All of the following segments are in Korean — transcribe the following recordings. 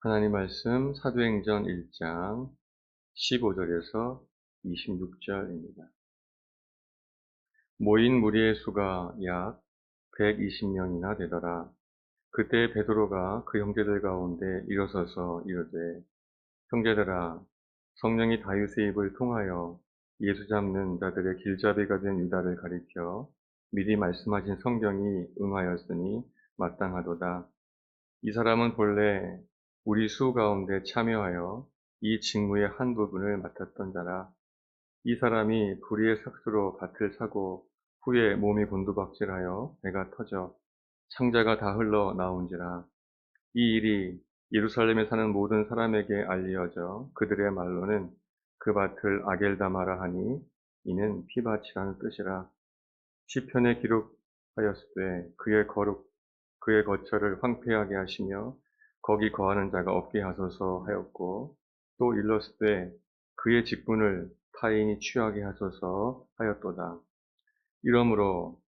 하나님 말씀 사도행전 1장 15절에서 26절입니다. 모인 무리의 수가 약 120명이나 되더라. 그때 베드로가 그 형제들 가운데 일어서서 이르되, 형제들아, 성령이 다윗의 입을 통하여 예수 잡는 자들의 길잡이가 된 유다를 가리켜 미리 말씀하신 성경이 응하였으니 마땅하도다. 이 사람은 본래 우리 수 가운데 참여하여 이 직무의 한 부분을 맡았던 자라. 이 사람이 불의의 삭수로 밭을 사고 후에 몸이 곤두박질하여 배가 터져 창자가 다 흘러 나온지라. 이 일이 예루살렘에 사는 모든 사람에게 알려져 그들의 말로는 그 밭을 아겔다마라 하니 이는 피밭이라는 뜻이라. 시편에 기록하였으되 그의 거처를 황폐하게 하시며 거기 거하는 자가 없게 하소서 하였고, 또 일렀으되 그의 직분을 타인이 취하게 하소서 하였도다. 이러므로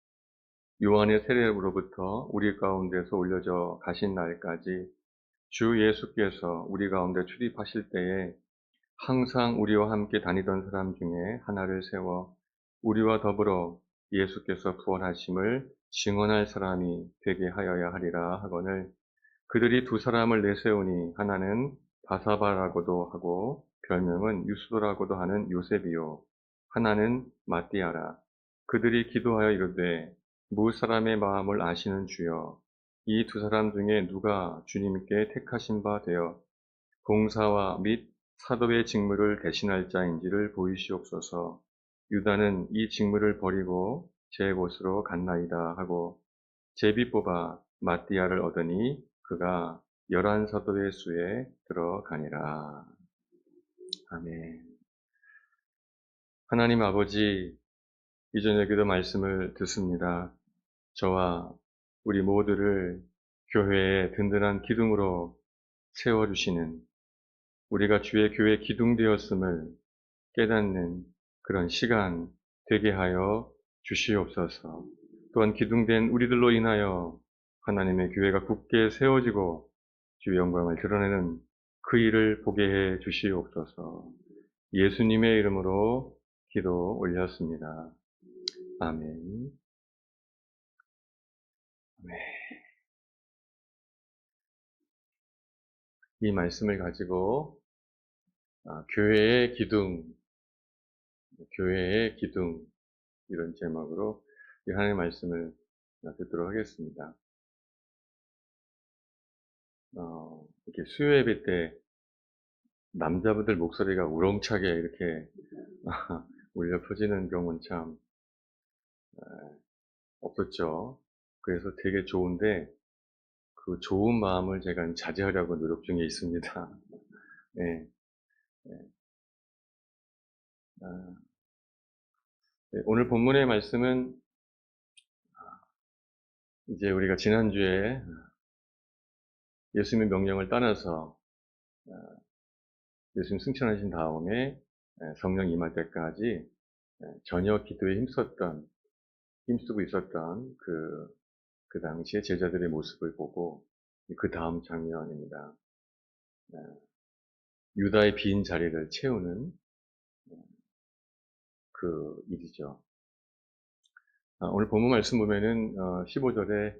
요한의 세례로부터 우리 가운데서 올려져 가신 날까지 주 예수께서 우리 가운데 출입하실 때에 항상 우리와 함께 다니던 사람 중에 하나를 세워 우리와 더불어 예수께서 부활하심을 증언할 사람이 되게 하여야 하리라 하거늘, 그들이 두 사람을 내세우니 하나는 바사바라고도 하고 별명은 유스도라고도 하는 요셉이요, 하나는 마띠아라. 그들이 기도하여 이르되, 무 사람의 마음을 아시는 주여, 이 두 사람 중에 누가 주님께 택하신 바 되어 봉사와 및 사도의 직무를 대신할 자인지를 보이시옵소서. 유다는 이 직무를 버리고 제 곳으로 갔나이다 하고 제비 뽑아 마띠아를 얻으니 그가 11사도의 수에 들어가니라. 아멘. 하나님 아버지, 이 저녁에도 말씀을 듣습니다. 저와 우리 모두를 교회의 든든한 기둥으로 세워주시는, 우리가 주의 교회 기둥되었음을 깨닫는 그런 시간 되게 하여 주시옵소서. 또한 기둥된 우리들로 인하여 하나님의 교회가 굳게 세워지고 주의 영광을 드러내는 그 일을 보게 해 주시옵소서. 예수님의 이름으로 기도 올렸습니다. 아멘. 이 말씀을 가지고 교회의 기둥, 교회의 기둥, 이런 제목으로 이 하나님의 말씀을 듣도록 하겠습니다. 이렇게 수요 예배 때 남자분들 목소리가 우렁차게 이렇게 울려 퍼지는 경우는 참 없었죠. 그래서 되게 좋은데 그 좋은 마음을 제가 자제하려고 노력 중에 있습니다. 네, 네. 네, 오늘 본문의 말씀은 이제 우리가 지난주에 예수님의 명령을 따라서 예수님 승천하신 다음에 성령 임할 때까지 전혀 기도에 힘쓰고 있었던 그 당시의 제자들의 모습을 보고 그 다음 장면입니다. 유다의 빈 자리를 채우는 그 일이죠. 오늘 본문 말씀 보면은 15절에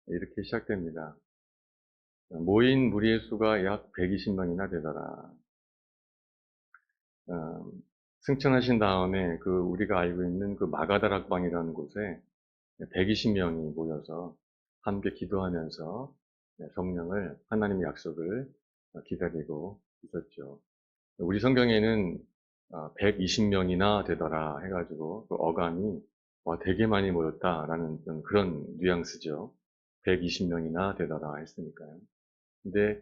이렇게 시작됩니다. 모인 무리의 수가 약 120명이나 되더라. 승천하신 다음에 우리가 알고 있는 그 마가다락방이라는 곳에 120명이 모여서 함께 기도하면서 성령을, 하나님의 약속을 기다리고 있었죠. 우리 성경에는 120명이나 되더라 해가지고 그 어감이 되게 많이 모였다라는 그런 뉘앙스죠. 120명이나 되더라 했으니까요. 근데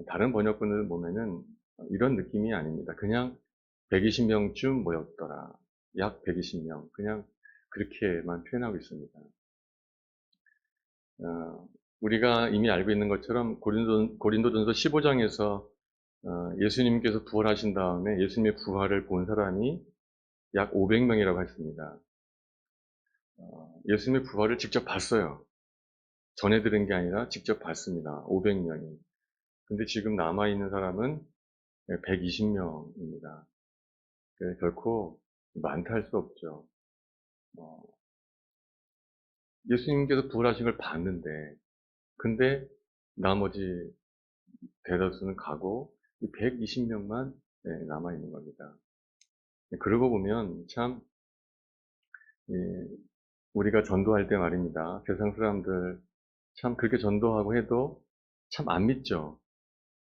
다른 번역본을 보면은 이런 느낌이 아닙니다. 그냥 120명쯤 모였더라. 약 120명. 그냥 그렇게만 표현하고 있습니다. 우리가 이미 알고 있는 것처럼 고린도전서 15장에서 예수님께서 부활하신 다음에 예수님의 부활을 본 사람이 약 500명이라고 했습니다. 예수님의 부활을 직접 봤어요. 전해 들은 게 아니라 직접 봤습니다. 500명이. 근데 지금 남아있는 사람은 120명입니다. 결코 많다 할 수 없죠. 어, 예수님께서 부활하신 걸 봤는데, 근데 나머지 대다수는 가고 120명만 남아있는 겁니다. 그러고 보면 참 우리가 전도할 때 말입니다. 세상 사람들 참 그렇게 전도하고 해도 참 안 믿죠.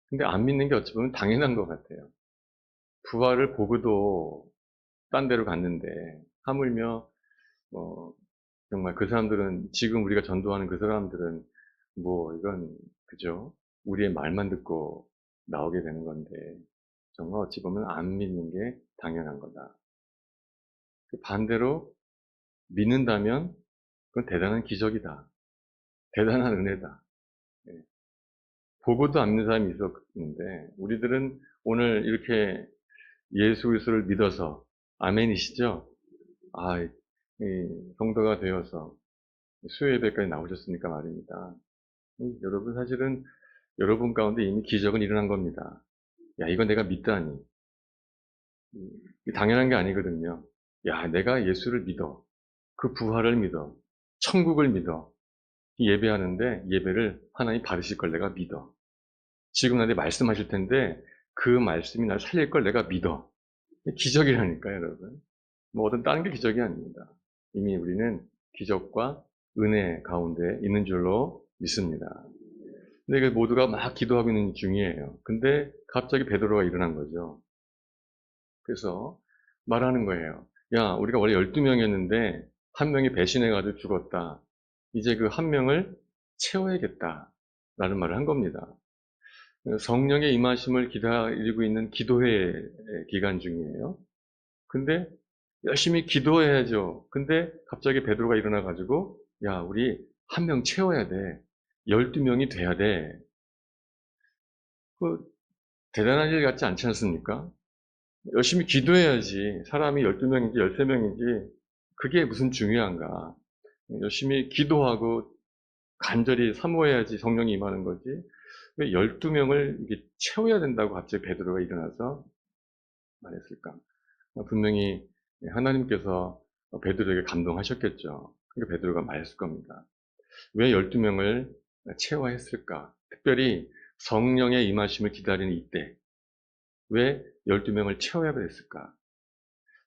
근데 안 믿는 게 어찌 보면 당연한 것 같아요. 부활을 보고도 딴 데로 갔는데 하물며 정말 그 사람들은 지금 우리가 전도하는 그 사람들은 뭐 이건 그죠? 우리의 말만 듣고 나오게 되는 건데 정말 어찌 보면 안 믿는 게 당연한 거다. 반대로 믿는다면 그건 대단한 기적이다. 대단한 은혜다. 예. 보고도 안 믿는 사람이 있었는데 우리들은 오늘 이렇게 예수 그리스도를 믿어서 아멘이시죠? 아, 성도가 되어서 수요예배까지 나오셨으니까 말입니다. 여러분 사실은 여러분 가운데 이미 기적은 일어난 겁니다. 야, 이거 내가 믿다니. 당연한 게 아니거든요. 야, 내가 예수를 믿어. 그 부활을 믿어. 천국을 믿어. 예배하는데 예배를 하나님 받으실 걸 내가 믿어. 지금 나한테 말씀하실 텐데 그 말씀이 날 살릴 걸 내가 믿어. 기적이라니까요, 여러분. 뭐 어떤 다른 게 기적이 아닙니다. 이미 우리는 기적과 은혜 가운데 있는 줄로 믿습니다. 근데 그 모두가 막 기도하고 있는 중이에요. 근데 갑자기 베드로가 일어난 거죠. 그래서 말하는 거예요. 야, 우리가 원래 12명이었는데 한 명이 배신해가지고 죽었다. 이제 그 한 명을 채워야겠다. 라는 말을 한 겁니다. 성령의 임하심을 기다리고 있는 기도회 기간 중이에요. 근데 열심히 기도해야죠. 근데 갑자기 베드로가 일어나가지고 야, 우리 한 명 채워야 돼. 12명이 돼야 돼. 그 대단한 일 같지 않지 않습니까? 열심히 기도해야지. 사람이 12명인지 13명인지 그게 무슨 중요한가. 열심히 기도하고 간절히 사모해야지 성령이 임하는 거지. 왜 12명을 이게 채워야 된다고 갑자기 베드로가 일어나서 말했을까? 분명히 하나님께서 베드로에게 감동하셨겠죠. 그러니까 베드로가 말했을 겁니다. 왜 12명을 채워야 했을까? 특별히 성령의 임하심을 기다리는 이때 왜 12명을 채워야 했을까?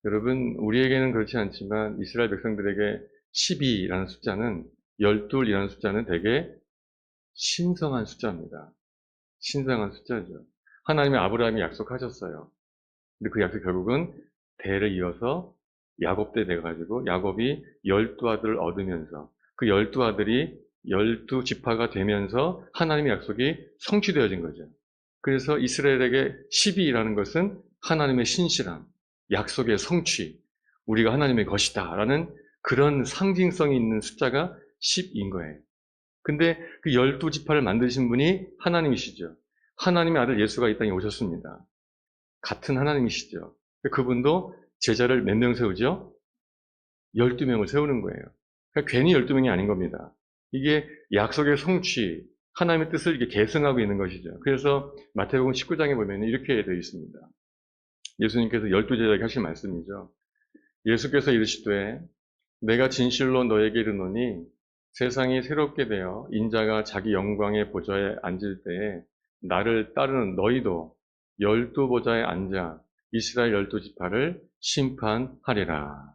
여러분, 우리에게는 그렇지 않지만 이스라엘 백성들에게 12라는 숫자는 12이라는 숫자는 되게 신성한 숫자입니다. 신성한 숫자죠. 하나님이 아브라함이 약속하셨어요. 근데 그 약속 결국은 대를 이어서 야곱 때 돼가지고 야곱이 12아들을 얻으면서 그 12아들이 12지파가 되면서 하나님의 약속이 성취되어진 거죠. 그래서 이스라엘에게 12라는 것은 하나님의 신실함, 약속의 성취, 우리가 하나님의 것이다 라는 그런 상징성이 있는 숫자가 10인 거예요. 근데 그 12지파를 만드신 분이 하나님이시죠. 하나님의 아들 예수가 이 땅에 오셨습니다. 같은 하나님이시죠. 그분도 제자를 몇 명 세우죠? 12명을 세우는 거예요. 그러니까 괜히 12명이 아닌 겁니다. 이게 약속의 성취, 하나님의 뜻을 이렇게 계승하고 있는 것이죠. 그래서 마태복음 19장에 보면 이렇게 되어 있습니다. 예수님께서 12제자에게 하신 말씀이죠. 예수께서 이르시되 내가 진실로 너에게 이르노니 세상이 새롭게 되어 인자가 자기 영광의 보좌에 앉을 때에 나를 따르는 너희도 12보좌에 앉아 이스라엘 12지파를 심판하리라.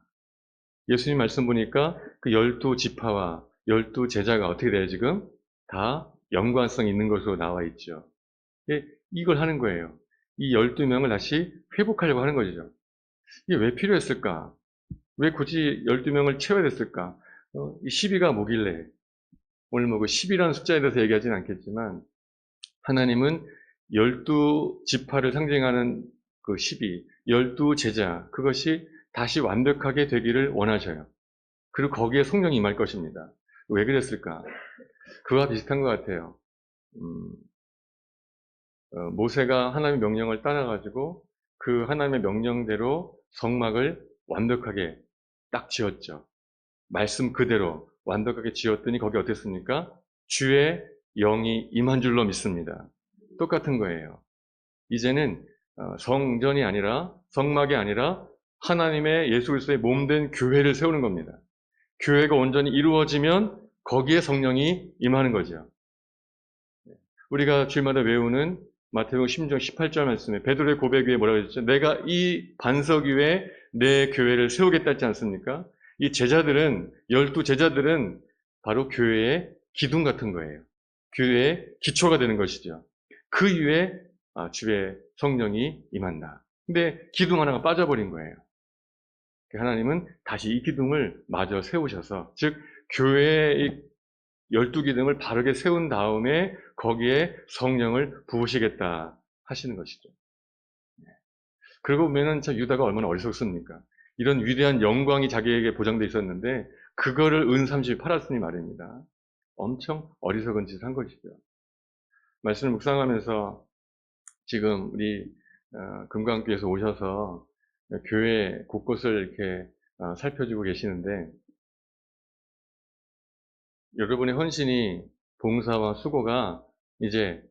예수님 말씀 보니까 그 12지파와 12제자가 어떻게 돼요 지금? 다 연관성 있는 것으로 나와 있죠. 이걸 하는 거예요. 이 12명을 다시 회복하려고 하는 거죠. 이게 왜 필요했을까? 왜 굳이 12명을 채워야 됐을까? 이 12가 뭐길래? 오늘 뭐 그 10이라는 숫자에 대해서 얘기하지는 않겠지만, 하나님은 12지파를 상징하는 그 12, 12제자, 그것이 다시 완벽하게 되기를 원하셔요. 그리고 거기에 성령이 임할 것입니다. 왜 그랬을까? 그와 비슷한 것 같아요. 모세가 하나님의 명령을 따라가지고 그 하나님의 명령대로 성막을 완벽하게 딱 지었죠. 말씀 그대로 완벽하게 지었더니 거기 어땠습니까? 주의 영이 임한 줄로 믿습니다. 똑같은 거예요. 이제는 성전이 아니라, 성막이 아니라 하나님의 예수 그리스도의 몸된 교회를 세우는 겁니다. 교회가 온전히 이루어지면 거기에 성령이 임하는 거죠. 우리가 주일마다 외우는 마태복음 16장 18절 말씀에 베드로의 고백 위에 뭐라고 했죠? 내가 이 반석 위에 내 교회를 세우겠다 했지 않습니까? 이 제자들은, 12제자들은 바로 교회의 기둥 같은 거예요. 교회의 기초가 되는 것이죠. 그 위에 주의 성령이 임한다. 근데 기둥 하나가 빠져버린 거예요. 하나님은 다시 이 기둥을 마저 세우셔서, 즉 교회의 12기둥을 바르게 세운 다음에 거기에 성령을 부으시겠다 하시는 것이죠. 그러고 보면은 참 유다가 얼마나 어리석습니까? 이런 위대한 영광이 자기에게 보장되어 있었는데 그거를 은 30이 팔았으니 말입니다. 엄청 어리석은 짓을 한 것이죠. 말씀을 묵상하면서 지금 우리 금강교에서 오셔서 교회 곳곳을 이렇게 살펴주고 계시는데 여러분의 헌신이, 봉사와 수고가 이제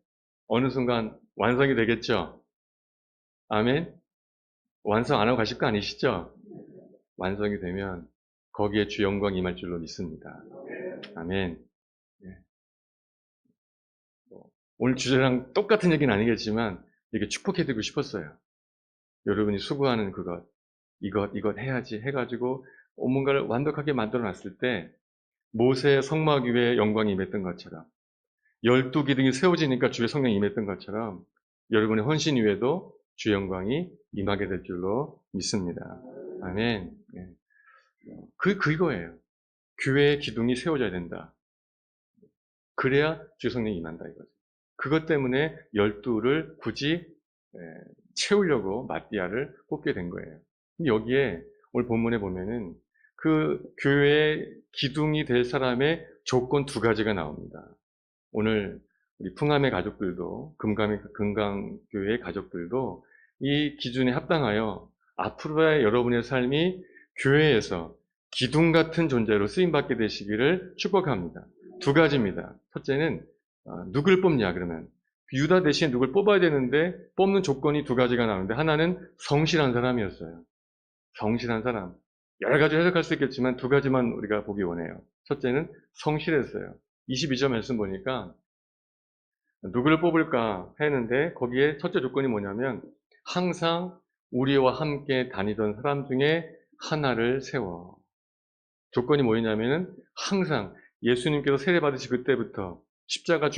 어느 순간 완성이 되겠죠? 아멘? 완성 안 하고 가실 거 아니시죠? 완성이 되면 거기에 주 영광이 임할 줄로 믿습니다. 아멘. 예. 오늘 주제랑 똑같은 얘기는 아니겠지만 이렇게 축복해드리고 싶었어요. 여러분이 수고하는 그것, 이것 해야지 해가지고 뭔가를 완벽하게 만들어놨을 때 모세의 성막 위에 영광이 임했던 것처럼 12기둥이 세워지니까 주의 성령이 임했던 것처럼 여러분의 헌신 위에도 주의 영광이 임하게 될 줄로 믿습니다. 아멘. 네. 그거예요. 교회의 기둥이 세워져야 된다. 그래야 주의 성령이 임한다 이거죠. 그것 때문에 12를 굳이 채우려고 마띠아를 뽑게 된 거예요. 여기에 오늘 본문에 보면은 그 교회의 기둥이 될 사람의 조건 2가지가 나옵니다. 오늘 우리 풍암의 가족들도, 금강교회의 가족들도 이 기준에 합당하여 앞으로의 여러분의 삶이 교회에서 기둥 같은 존재로 쓰임받게 되시기를 축복합니다. 2가지입니다. 첫째는 누굴 뽑냐 그러면 유다 대신 누굴 뽑아야 되는데 뽑는 조건이 2가지가 나오는데 하나는 성실한 사람이었어요. 성실한 사람. 여러 가지 해석할 수 있겠지만 2가지만 우리가 보기 원해요. 첫째는 성실했어요. 22절 말씀 보니까 누구를 뽑을까 했는데 거기에 첫째 조건이 뭐냐면 항상 우리와 함께 다니던 사람 중에 하나를 세워. 조건이 뭐냐면은 항상 예수님께서 세례받으시 그때부터 십자가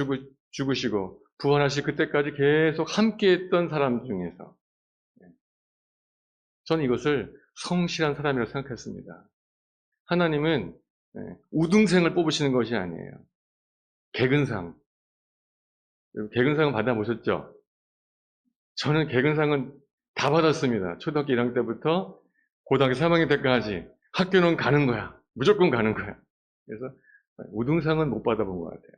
죽으시고 부활하실 그때까지 계속 함께했던 사람 중에서 저는 이것을 성실한 사람이라고 생각했습니다. 하나님은 우등생을 뽑으시는 것이 아니에요. 개근상. 개근상은 받아보셨죠? 저는 개근상은 다 받았습니다. 초등학교 1학년 때부터 고등학교 3학년 때까지 학교는 가는 거야. 무조건 가는 거야. 그래서 우등상은 못 받아본 것 같아요.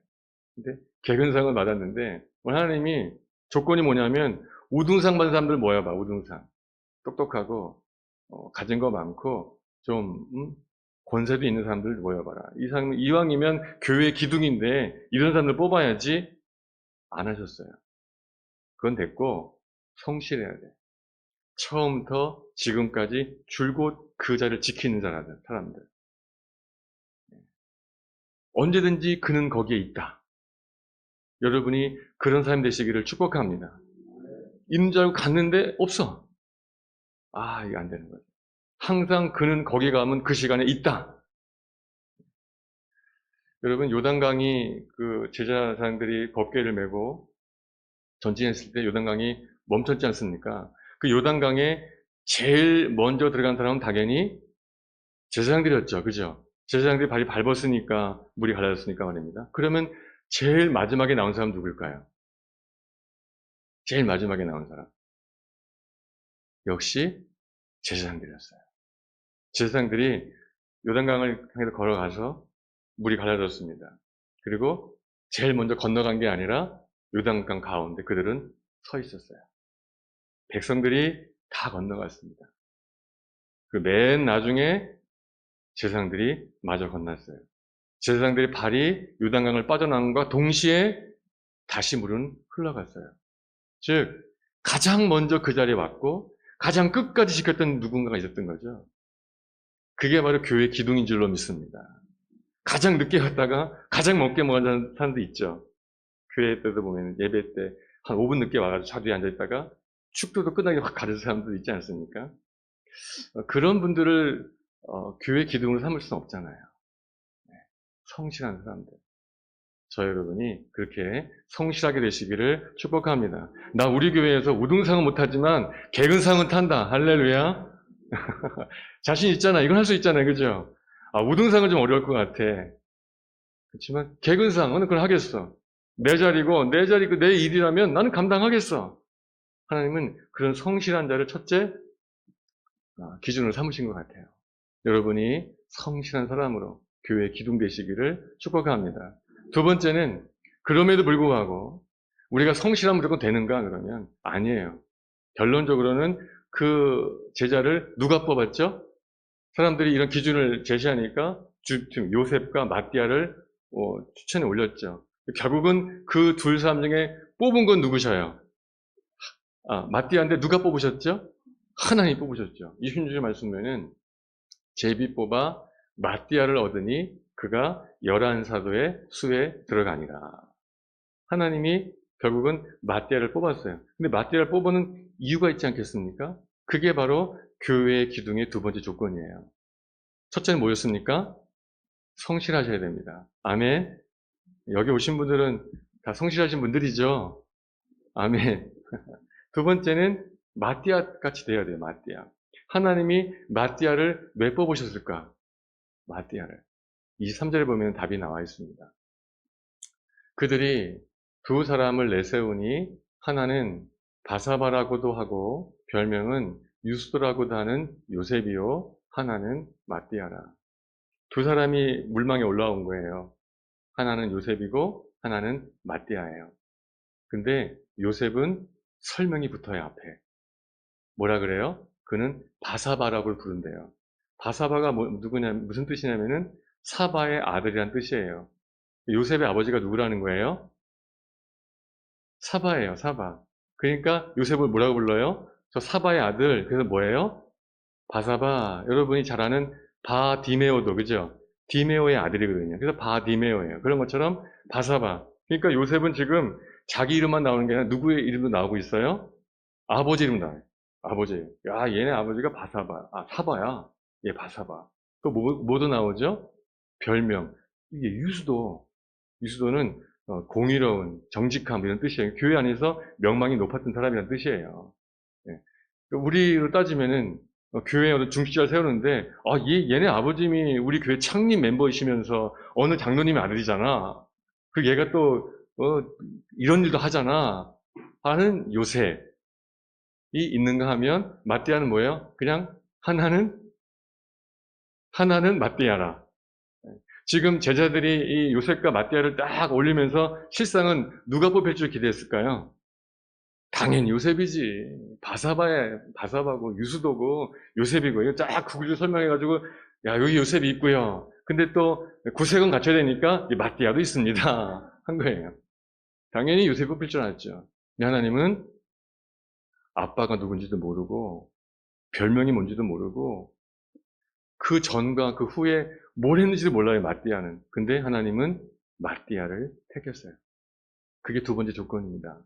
근데 개근상은 받았는데 하나님이 조건이 뭐냐면 우등상 받은 사람들 모여봐. 우등상. 똑똑하고 가진 거 많고 좀 권세도 있는 사람들 모여봐라. 이 사람 이왕이면 교회 기둥인데 이런 사람들 뽑아야지. 안 하셨어요. 그건 됐고 성실해야 돼. 처음부터 지금까지 줄곧 그 자리를 지키는 사람들. 언제든지 그는 거기에 있다. 여러분이 그런 사람 되시기를 축복합니다. 있는 줄 알고 갔는데 없어. 이거 안 되는 거죠. 항상 그는 거기 가면 그 시간에 있다. 여러분 요단강이 그 제자들이 법궤를 메고 전진했을 때 요단강이 멈췄지 않습니까? 그 요단강에 제일 먼저 들어간 사람은 당연히 제사장들이었죠. 그죠? 제사장들이 발이 밟았으니까 물이 갈라졌으니까 말입니다. 그러면 제일 마지막에 나온 사람 누굴까요? 제일 마지막에 나온 사람. 역시 제사장들이었어요. 제사장들이 요단강을 향해서 걸어가서 물이 갈라졌습니다. 그리고 제일 먼저 건너간 게 아니라 요단강 가운데 그들은 서 있었어요. 백성들이 다 건너갔습니다. 그 맨 나중에 제사장들이 마저 건넜어요. 제사장들의 발이 요단강을 빠져나온 것과 동시에 다시 물은 흘러갔어요. 즉 가장 먼저 그 자리에 왔고 가장 끝까지 지켰던 누군가가 있었던 거죠. 그게 바로 교회 기둥인 줄로 믿습니다. 가장 늦게 갔다가 가장 먼게 먹은 사람도 있죠. 교회 때도 보면 예배 때 한 5분 늦게 와가지고 자리에 앉아있다가 축도도 끝나게 확 가는 사람도 있지 않습니까? 그런 분들을 교회 기둥으로 삼을 수는 없잖아요. 성실한 사람들. 저 여러분이 그렇게 성실하게 되시기를 축복합니다. 나 우리 교회에서 우등상은 못하지만 개근상은 탄다. 할렐루야. 자신 있잖아. 이건 할 수 있잖아요. 그죠? 우등상은 좀 어려울 것 같아. 그렇지만 개근상은 그걸 하겠어. 내 자리고 내 일이라면 나는 감당하겠어. 하나님은 그런 성실한 자를 첫째 기준으로 삼으신 것 같아요. 여러분이 성실한 사람으로 교회에 기둥되시기를 축복합니다. 두 번째는 그럼에도 불구하고 우리가 성실하면 무조건 되는가 그러면 아니에요. 결론적으로는 그 제자를 누가 뽑았죠? 사람들이 이런 기준을 제시하니까 요셉과 마띠아를 추천에 올렸죠. 결국은 그 두 사람 중에 뽑은 건 누구셔요? 마띠아인데 누가 뽑으셨죠? 하나님이 뽑으셨죠. 26절 말씀 보면은 제비 뽑아 마띠아를 얻으니 그가 11사도의 수에 들어가니라. 하나님이 결국은 마띠아를 뽑았어요. 근데 마띠아를 뽑는 이유가 있지 않겠습니까? 그게 바로 교회의 기둥의 두 번째 조건이에요. 첫째는 뭐였습니까? 성실하셔야 됩니다. 아멘. 여기 오신 분들은 다 성실하신 분들이죠. 아멘. 두 번째는 마띠아 같이 돼야 돼요. 마띠아. 하나님이 마띠아를 왜 뽑으셨을까? 마띠아를. 23절에 보면 답이 나와 있습니다. 그들이 두 사람을 내세우니 하나는 바사바라고도 하고 별명은 유스도라고도 하는 요셉이요. 하나는 마띠아라. 두 사람이 물망에 올라온 거예요. 하나는 요셉이고 하나는 마띠아예요. 근데 요셉은 설명이 붙어요, 앞에. 뭐라 그래요? 그는 바사바라고 부른대요. 바사바가 무슨 뜻이냐면은 사바의 아들이란 뜻이에요. 요셉의 아버지가 누구라는 거예요? 사바예요, 사바. 그러니까 요셉을 뭐라고 불러요? 저 사바의 아들. 그래서 뭐예요? 바사바. 여러분이 잘 아는 바디메오도, 그죠? 디메오의 아들이거든요. 그래서 바디메오예요. 그런 것처럼 바사바. 그러니까 요셉은 지금 자기 이름만 나오는 게 아니라 누구의 이름도 나오고 있어요? 아버지 이름 나와요. 아버지. 야, 얘네 아버지가 바사바. 사바야. 얘 바사바. 또 뭐도 나오죠? 별명. 이게 유수도. 유수도는 공의로운, 정직함 이런 뜻이에요. 교회 안에서 명망이 높았던 사람이라는 뜻이에요. 예. 우리로 따지면은 교회에 어느 중시자를 세우는데 얘네 아버님이 우리 교회 창립 멤버이시면서 어느 장로님의 아들이잖아. 그 얘가 또 이런 일도 하잖아. 하는 요셉이 있는가 하면 마띠아는 뭐예요? 그냥 하나는 마띠아라. 지금 제자들이 이 요셉과 마띠아를 딱 올리면서 실상은 누가 뽑힐 줄 기대했을까요? 당연히 요셉이지. 바사바고 유수도고 요셉이고 이거 쫙 구글로 설명해가지고 야 여기 요셉이 있고요. 근데 또 구색은 갖춰야 되니까 이 마띠아도 있습니다. 한 거예요. 당연히 요셉이 뽑힐 줄 알았죠. 하나님은 아빠가 누군지도 모르고 별명이 뭔지도 모르고 그 전과 그 후에 뭘 했는지도 몰라요. 마띠아는. 근데 하나님은 마띠아를 택했어요. 그게 두 번째 조건입니다.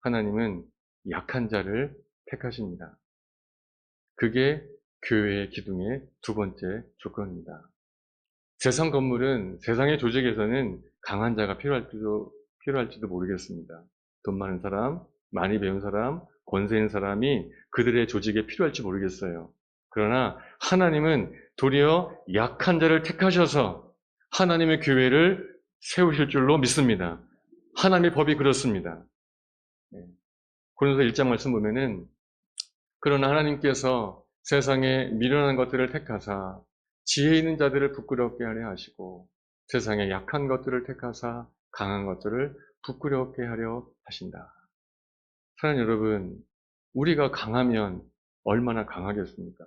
하나님은 약한 자를 택하십니다. 그게 교회의 기둥의 두 번째 조건입니다. 세상 건물은 세상의 조직에서는 강한 자가 필요할지도 모르겠습니다. 돈 많은 사람, 많이 배운 사람, 권세 있는 사람이 그들의 조직에 필요할지 모르겠어요. 그러나 하나님은 도리어 약한 자를 택하셔서 하나님의 교회를 세우실 줄로 믿습니다. 하나님의 법이 그렇습니다. 고린도서 1장 말씀 보면은 그러나 하나님께서 세상에 미련한 것들을 택하사 지혜 있는 자들을 부끄럽게 하려 하시고 세상에 약한 것들을 택하사 강한 것들을 부끄럽게 하려 하신다. 사랑하는 여러분, 우리가 강하면 얼마나 강하겠습니까?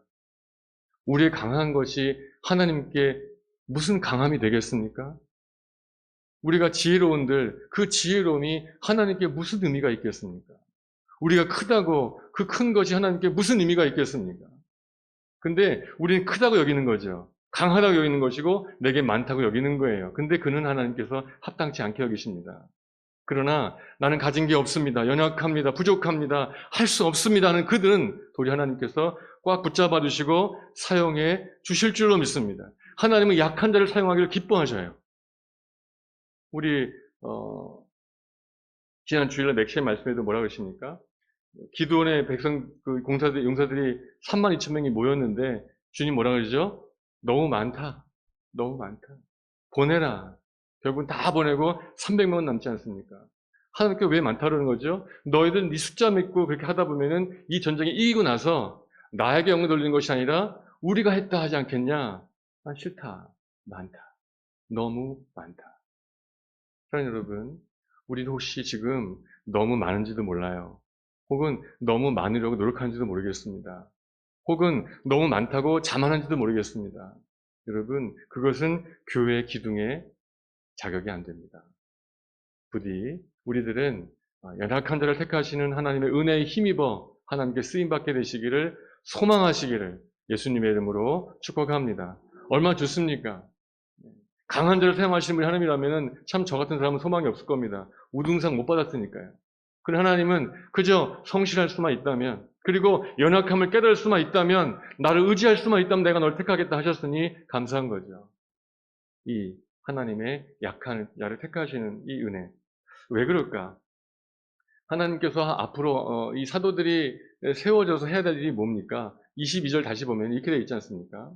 우리의 강한 것이 하나님께 무슨 강함이 되겠습니까? 우리가 지혜로운들 그 지혜로움이 하나님께 무슨 의미가 있겠습니까? 우리가 크다고 그 큰 것이 하나님께 무슨 의미가 있겠습니까? 근데 우리는 크다고 여기는 거죠. 강하다고 여기는 것이고 내게 많다고 여기는 거예요. 근데 그는 하나님께서 합당치 않게 여기십니다. 그러나 나는 가진 게 없습니다. 연약합니다. 부족합니다. 할 수 없습니다 하는 그들은 도리 하나님께서 꽉 붙잡아 주시고 사용해 주실 줄로 믿습니다. 하나님은 약한 자를 사용하기를 기뻐하셔요. 우리 지난 주일날 맥시의 말씀에도 뭐라고 그러십니까? 기드온의 백성 용사들이 32,000명이 모였는데 주님 뭐라 그러죠? 너무 많다. 너무 많다. 보내라. 결국은 다 보내고 300명은 남지 않습니까? 하나님께 왜 많다 그러는 거죠? 너희들 네 숫자 믿고 그렇게 하다 보면은 이 전쟁에 이기고 나서 나에게 영광 돌리는 것이 아니라 우리가 했다 하지 않겠냐? 아, 싫다. 많다. 너무 많다. 사랑하는 여러분, 우리도 혹시 지금 너무 많은지도 몰라요. 혹은 너무 많으려고 노력하는지도 모르겠습니다. 혹은 너무 많다고 자만한지도 모르겠습니다. 여러분, 그것은 교회의 기둥에 자격이 안 됩니다. 부디 우리들은 연약한 자를 택하시는 하나님의 은혜에 힘입어 하나님께 쓰임받게 되시기를 소망하시기를 예수님의 이름으로 축복합니다. 얼마나 좋습니까? 강한 자를 사용하시는 분이 하나님이라면 참 저 같은 사람은 소망이 없을 겁니다. 우등상 못 받았으니까요. 그러나 하나님은 그저 성실할 수만 있다면, 그리고 연약함을 깨달을 수만 있다면, 나를 의지할 수만 있다면 내가 널 택하겠다 하셨으니 감사한 거죠. 이 하나님의 약한 자를 택하시는 이 은혜. 왜 그럴까? 하나님께서 앞으로 이 사도들이 세워져서 해야 될 일이 뭡니까? 22절 다시 보면 이렇게 되어 있지 않습니까?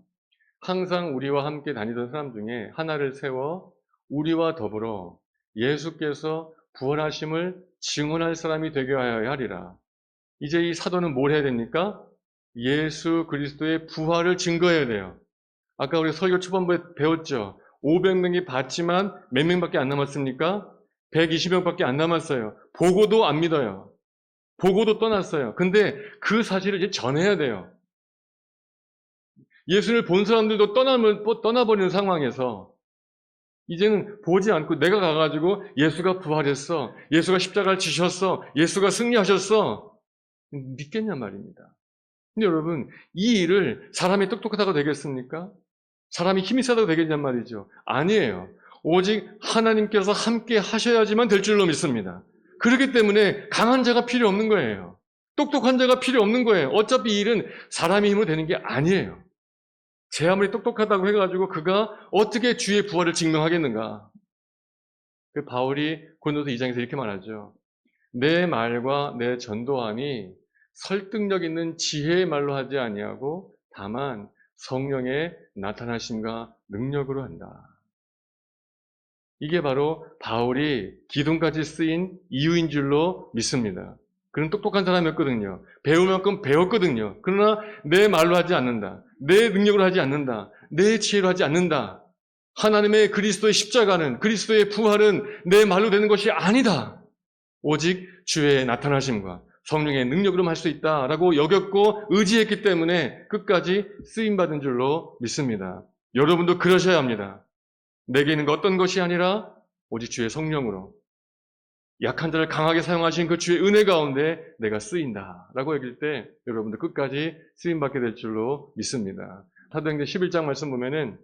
항상 우리와 함께 다니던 사람 중에 하나를 세워 우리와 더불어 예수께서 부활하심을 증언할 사람이 되게 하여야 하리라. 이제 이 사도는 뭘 해야 됩니까? 예수 그리스도의 부활을 증거해야 돼요. 아까 우리 설교 초반부에 배웠죠. 500명이 봤지만 몇 명밖에 안 남았습니까? 120명밖에 안 남았어요. 보고도 안 믿어요. 보고도 떠났어요. 근데 그 사실을 이제 전해야 돼요. 예수를 본 사람들도 떠나버리는 상황에서 이제는 보지 않고 내가 가가지고 예수가 부활했어. 예수가 십자가를 지셨어. 예수가 승리하셨어. 믿겠냐 말입니다. 근데 여러분, 이 일을 사람이 똑똑하다고 되겠습니까? 사람이 힘이 세다고 되겠냔 말이죠. 아니에요. 오직 하나님께서 함께 하셔야지만 될 줄로 믿습니다. 그렇기 때문에 강한 자가 필요 없는 거예요. 똑똑한 자가 필요 없는 거예요. 어차피 이 일은 사람의 힘으로 되는 게 아니에요. 제 아무리 똑똑하다고 해가지고 그가 어떻게 주의 부활을 증명하겠는가? 그 바울이 고린도서 2장에서 이렇게 말하죠. 내 말과 내 전도함이 설득력 있는 지혜의 말로 하지 아니하고 다만 성령의 나타나심과 능력으로 한다. 이게 바로 바울이 기둥까지 쓰인 이유인 줄로 믿습니다. 그는 똑똑한 사람이었거든요. 배울 만큼 배웠거든요. 그러나 내 말로 하지 않는다. 내 능력으로 하지 않는다. 내 지혜로 하지 않는다. 하나님의 그리스도의 십자가는, 그리스도의 부활은 내 말로 되는 것이 아니다. 오직 주의 나타나심과 성령의 능력으로만 할 수 있다라고 여겼고 의지했기 때문에 끝까지 쓰임받은 줄로 믿습니다. 여러분도 그러셔야 합니다. 내게 있는 것 어떤 것이 아니라 오직 주의 성령으로 약한 자를 강하게 사용하신 그 주의 은혜 가운데 내가 쓰인다라고 여길 때 여러분들 끝까지 쓰임받게 될 줄로 믿습니다. 사도행전 11장 말씀 보면은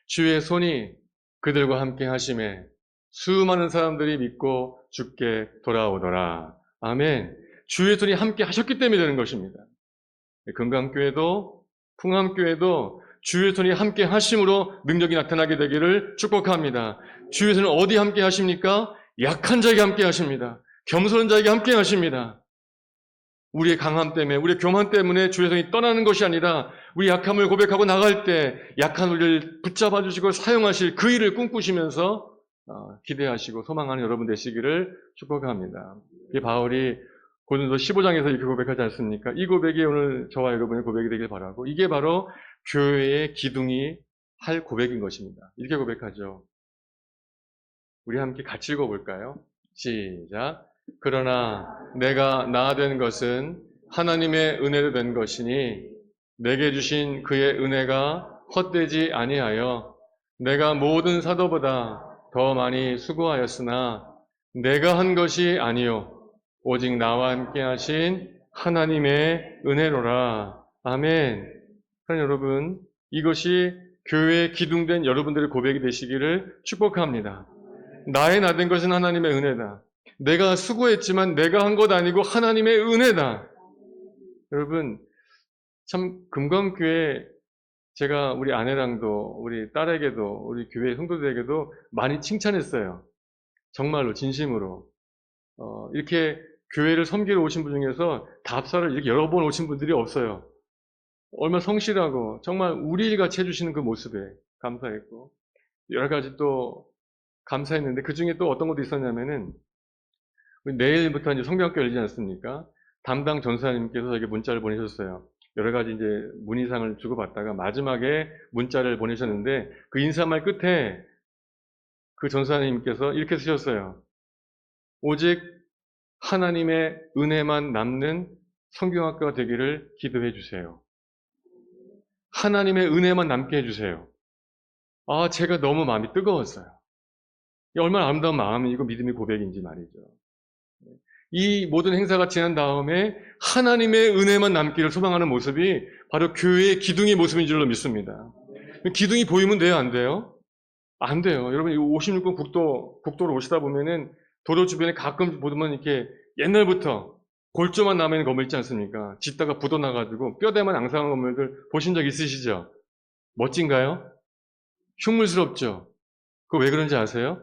주의 손이 그들과 함께 하심에 수많은 사람들이 믿고 주께 돌아오더라. 아멘. 주의 손이 함께 하셨기 때문에 되는 것입니다. 금강교회도 풍암교회도 주의 손이 함께 하심으로 능력이 나타나게 되기를 축복합니다. 주의 손은 어디 함께 하십니까? 약한 자에게 함께 하십니다. 겸손한 자에게 함께 하십니다. 우리의 강함 때문에, 우리의 교만 때문에 주의 손이 떠나는 것이 아니라 우리 약함을 고백하고 나갈 때 약한 우리를 붙잡아 주시고 사용하실 그 일을 꿈꾸시면서 기대하시고 소망하는 여러분 되시기를 축복합니다. 이 바울이 고린도 15장에서 이렇게 고백하지 않습니까? 이 고백이 오늘 저와 여러분의 고백이 되길 바라고 이게 바로 교회의 기둥이 할 고백인 것입니다. 이렇게 고백하죠. 우리 함께 같이 읽어볼까요? 시작. 그러나 내가 나아된 것은 하나님의 은혜로 된 것이니 내게 주신 그의 은혜가 헛되지 아니하여 내가 모든 사도보다 더 많이 수고하였으나 내가 한 것이 아니요 오직 나와 함께 하신 하나님의 은혜로라. 아멘. 사랑하는 여러분, 이것이 교회에 기둥된 여러분들의 고백이 되시기를 축복합니다. 나의 나 된 것은 하나님의 은혜다. 내가 수고했지만 내가 한 것 아니고 하나님의 은혜다. 여러분, 참 금광교회 제가 우리 아내랑도 우리 딸에게도 우리 교회 성도들에게도 많이 칭찬했어요. 정말로 진심으로. 이렇게 교회를 섬기러 오신 분 중에서 답사를 이렇게 여러 번 오신 분들이 없어요. 얼마나 성실하고 정말 우리 일같이 해주시는 그 모습에 감사했고 여러 가지 또 감사했는데 그 중에 또 어떤 것도 있었냐면은 내일부터 이제 성경학교 열리지 않습니까? 담당 전사님께서 저에게 문자를 보내셨어요. 여러 가지 이제 문의사항을 주고받다가 마지막에 문자를 보내셨는데 그 인사말 끝에 그 전사님께서 이렇게 쓰셨어요. 오직 하나님의 은혜만 남는 성경학교가 되기를 기도해 주세요. 하나님의 은혜만 남게 해주세요. 아, 제가 너무 마음이 뜨거웠어요. 얼마나 아름다운 마음이고 믿음의 고백인지 말이죠. 이 모든 행사가 지난 다음에 하나님의 은혜만 남기를 소망하는 모습이 바로 교회의 기둥의 모습인 줄로 믿습니다. 기둥이 보이면 돼요, 안 돼요? 안 돼요. 여러분, 56번 국도로 오시다 보면은 도로 주변에 가끔 보면 이렇게 옛날부터 골조만 남아있는 건물 있지 않습니까? 짓다가 굳어나가지고 뼈대만 앙상한 건물들 보신 적 있으시죠? 멋진가요? 흉물스럽죠? 그거 왜 그런지 아세요?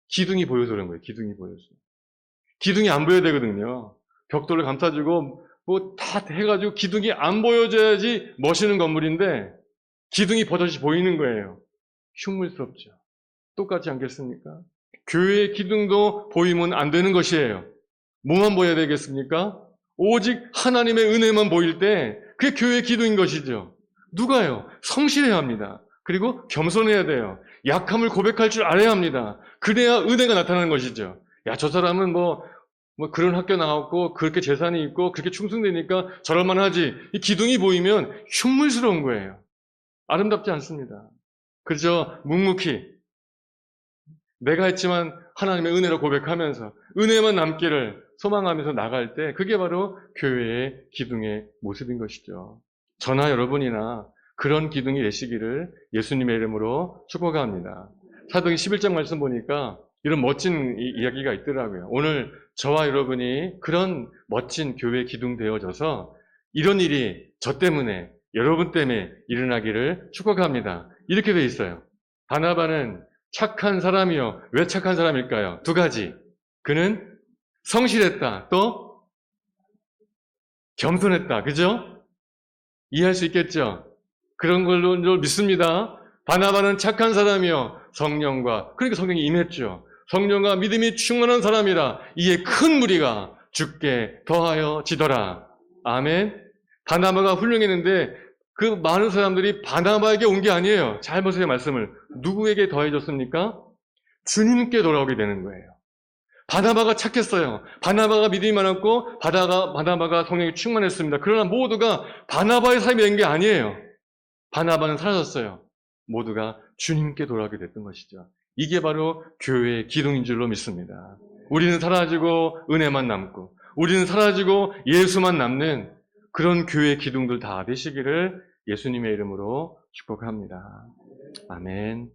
기둥이 보여서 그런 거예요. 기둥이 보여서. 기둥이 안 보여야 되거든요. 벽돌을 감싸주고 뭐 다 해가지고 기둥이 안 보여줘야지 멋있는 건물인데 기둥이 버젓이 보이는 거예요. 흉물스럽죠. 똑같지 않겠습니까? 교회의 기둥도 보이면 안 되는 것이에요. 뭐만 보여야 되겠습니까? 오직 하나님의 은혜만 보일 때 그게 교회의 기둥인 것이죠. 누가요? 성실해야 합니다. 그리고 겸손해야 돼요. 약함을 고백할 줄 알아야 합니다. 그래야 은혜가 나타나는 것이죠. 야, 저 사람은 뭐 그런 학교 나왔고 그렇게 재산이 있고 그렇게 충성되니까 저럴만 하지. 이 기둥이 보이면 흉물스러운 거예요. 아름답지 않습니다. 그저 묵묵히 내가 했지만 하나님의 은혜로 고백하면서 은혜만 남기를 소망하면서 나갈 때 그게 바로 교회의 기둥의 모습인 것이죠. 저나 여러분이나 그런 기둥이 되시기를 예수님의 이름으로 축복합니다. 사도행 11장 말씀 보니까 이런 멋진 이야기가 있더라고요. 오늘 저와 여러분이 그런 멋진 교회의 기둥 되어져서 이런 일이 저 때문에 여러분 때문에 일어나기를 축복합니다. 이렇게 돼 있어요. 바나바는 착한 사람이요. 왜 착한 사람일까요? 두 가지. 그는 성실했다. 또 겸손했다. 그죠? 이해할 수 있겠죠? 그런 걸로 믿습니다. 바나바는 착한 사람이요. 성령과, 그러니까 성령이 임했죠. 성령과 믿음이 충만한 사람이라 이에 큰 무리가 죽게 더하여 지더라. 아멘. 바나바가 훌륭했는데 그 많은 사람들이 바나바에게 온 게 아니에요. 잘 보세요, 말씀을. 누구에게 더해졌습니까? 주님께 돌아오게 되는 거예요. 바나바가 착했어요. 바나바가 믿음이 많았고 바나바가 성령이 충만했습니다. 그러나 모두가 바나바의 삶이 된 게 아니에요. 바나바는 사라졌어요. 모두가 주님께 돌아오게 됐던 것이죠. 이게 바로 교회의 기둥인 줄로 믿습니다. 우리는 사라지고 은혜만 남고 우리는 사라지고 예수만 남는 그런 교회의 기둥들 다 되시기를 예수님의 이름으로 축복합니다. 아멘.